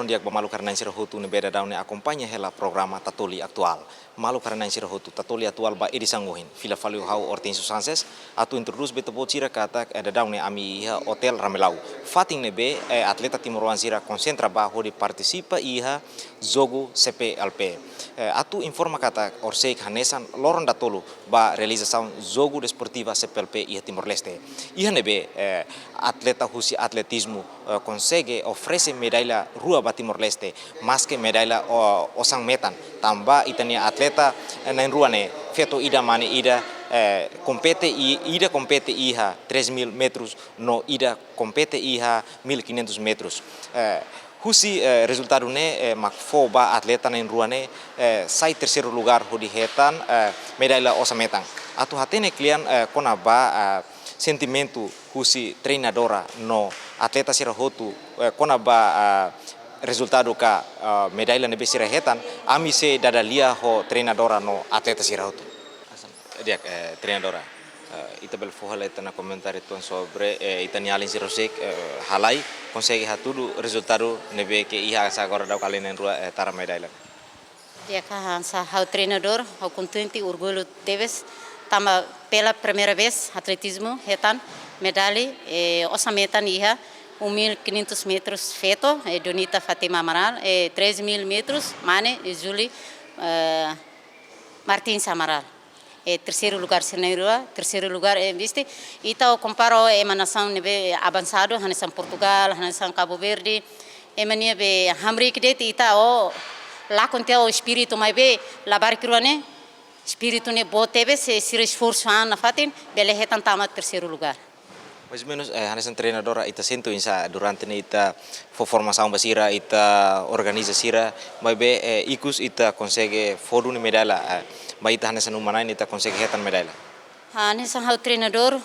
loron diak ba malu karena insira hutu ne beda daun ne acompanha hela programa Tatoli Aktual. Malu karena insira hutu Tatoli Aktual ba edi sangohin. Fila falio hau Hortensio Sanches atu introdus beto bocira kata ada daun ne ami iha hotel Ramelau. Fating ne be atleta Timoruan sira konsentra ba hodi partisipa iha jogo CPLP. Atu informa kata Orsek Hanesan loron datolo ba realização jogo desportiva CPLP iha Timor Leste. Iha ne be atleta husi atletismo consegue oferece medalha rua ba Timor Leste, mas que medalha osang metan. Tamba itania atleta na rua ne feto ida mane ida compete iha 3.000 metros, no ida compete iha 1.500 metros. Husi resultado ne makfo ba atleta na rua ne sai terceiro lugar hodi hetan medalha osametang. Atu hatene klian kona ba sentimento husi treinadora no atleta sira hotu kona ba resultado ka medalha nebe sira hetan ami se dadalia ho treinadora no atleta sira hotu. Dia treinadora ita bel fohala ita na comentar itu sobre itani alin sira sek halai consegue hatudu resultado nebe ke iha sa agora dau kali nen rua tara medalha. Dia sa hau treinador, hau contente, orgulho teves. Tama pela primeira vez atletismo hetan medalha osametan iha 1.500 metros feto Donita Fatima Amaral 3.000 metros mane Julie Martins Amaral terceiro lugar Seneirua terceiro lugar viste ita comparo nação nebe avançado nação Portugal nação Cabo Verde emania be hamrik det ita lá conte o espírito mais be labar kiruane espírito ne boteve se esforço na fatin bele hetan tama terceiro lugar. Mais ou menos hanesan treinadora ita sento insa durante ne ita formação basira ita organiza sira mas be ikus ita consegue fodu ne medalha mas ita hanesan humana ita consegue hetan medalha. Hanesan hau treinador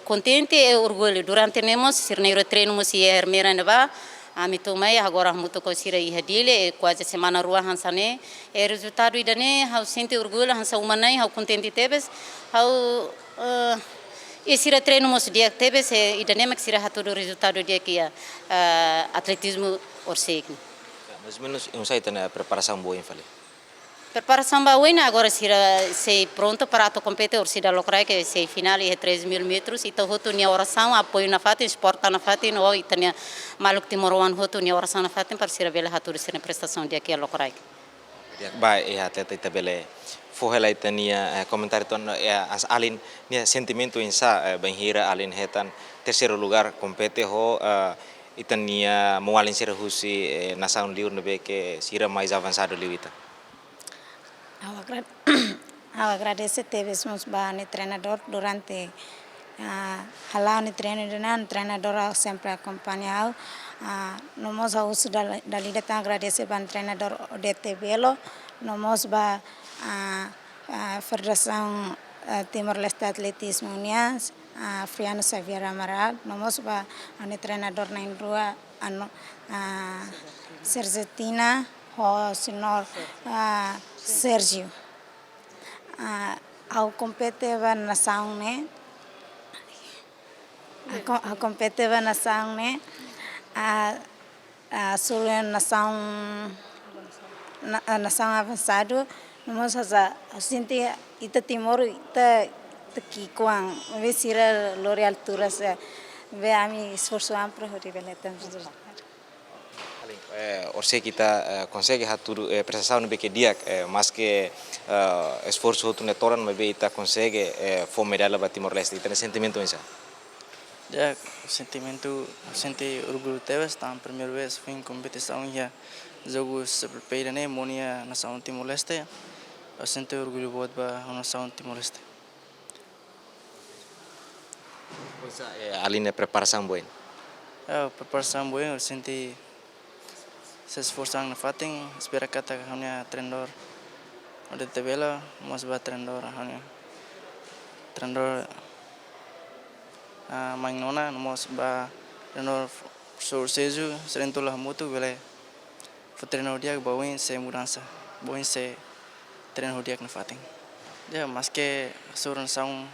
contente e orgulho durante nemos sirneiro treino musi hermera neba ami tomai agora muito consira iha dile quase semana rua hansane resultado idane hau sente orgulho hansa humanai hau contente tebes hau sira treino mos dia tebes idane mak sira hatu do resultado dia kia atletismo orsek. Mais ou menos um site na preparação boa em falei. Preparação boa agora sira sei pronto para a competir orsida locrai que sei final é 3.000 metros ita hotu nia oração apoio na fatin esporta na fatin ou itania maluk Timoruan hotu nia oração na fatin para sira bela hatu sira prestação dia que locrai. Ba atleta ita bele fohela itania comentário ton as alin nia sentimento insa banhira alin hetan terceiro lugar compete ho itania moalin sira husi nação liur nebe que sira mais avançado liuita. Eu agradeço teves bani treinador durante halao ni treinador sempre acompanhado nomos uso dalida tan agradecer ban treinador Odete Belo nomos ba Federação Timor Leste Atletismo Unias Friano Xavier Amaral nomos ba ani treinador na rua ano Sergetina o senhor Sergio ao competeva nação né a competeva nação né a sua nação avançado nós a sente ita Timor ita kikuang vesira lori alturas ve ami esforço amplo ribeletan. Orsek kita consegue hatu prestação no que dia mas que esforço hotu ne toran mas ita consegue for medalha ba Timor Leste ita sentimento insa. Já sentimento sente orgulho teves tá primeira vez fui em competição já jogo seperpeira né monia nação Timor Leste eu sente orgulho buat ba nação Timor Leste. Pois além da preparação boa. Preparação boa eu sente se esforçam na fatin espera kata hanya trendor Odete Belo mas ba trendor hanya trendor magnona mas ba trendor sorseju serentolah mutu bele trendor dia bawin se mudança bawin se trendor dia na fatin dia mas que surun saung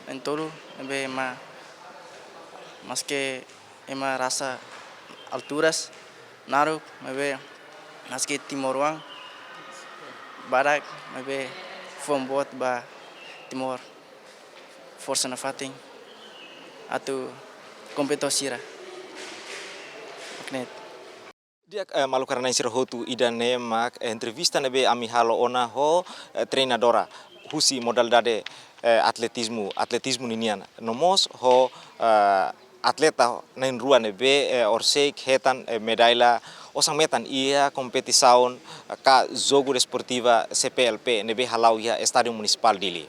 en todo be ma mas que ema rasa alturas, naru, maybe naski Timor Wang, barak, maybe buat ba Timor, força na fating, atau kompetosira, magnet. Dia malu karena insir hotu ida nemak entrevista nebe ami halo ona ho treinadora husi modal dade atletismu ninian nomos ho atleta nain rua nebe orsek hetan medalha osang metan ia kompetisaun ka jogo desportiva CPLP nebe halau ia stadium municipal dili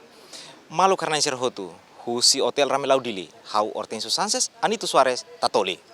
malu karena insir hotu husi hotel Ramelau dili hau Hortensio Sanches Anito Suarez Tatoli.